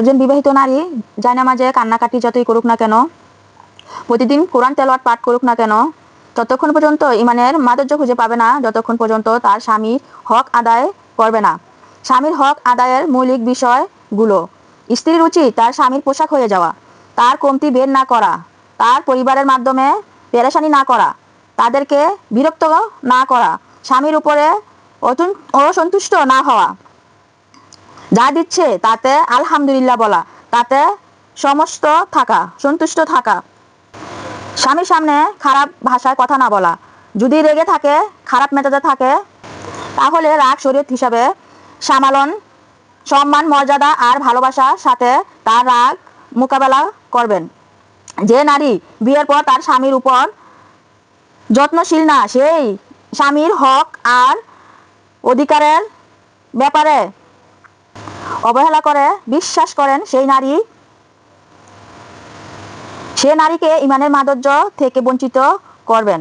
একজন বিবাহিত নারী জায়নামাজে কান্নাকাটি যতই করুক না কেন, প্রতিদিন কোরআন তেলাওয়াত পাঠ করুক না কেন, ততক্ষণ পর্যন্ত ইমানের মাধুর্য খুঁজে পাবে না যতক্ষণ পর্যন্ত তার স্বামীর হক আদায় করবে না। স্বামীর হক আদায়ের মৌলিক বিষয়গুলো: স্ত্রীর উচিত তার স্বামীর পোশাক হয়ে যাওয়া, তার কমতি বের না করা, তার পরিবারের মাধ্যমে পেরেশানি না করা, তাদেরকে বিরক্ত না করা, স্বামীর উপরে অসন্তুষ্ট না হওয়া, যা দিচ্ছে তাতে আলহামদুলিল্লাহ বলা, তাতে সমস্ত থাকা, সন্তুষ্ট থাকা, স্বামীর সামনে খারাপ ভাষায় কথা না বলা। যদি রেগে থাকে, খারাপ মেজাজে থাকে, তাহলে রাগ শরীয়ত হিসাবে সামালন, সম্মান, মর্যাদা আর ভালোবাসার সাথে তার রাগ মোকাবেলা করবেন। যে নারী বিয়ের পর তার স্বামীর উপর যত্নশীল না, সেই স্বামীর হক আর অধিকারের ব্যাপারে অবহেলা করে বিশ্বাস করেন, সে নারীকে ইমানের মাধুর্য থেকে বঞ্চিত করবেন।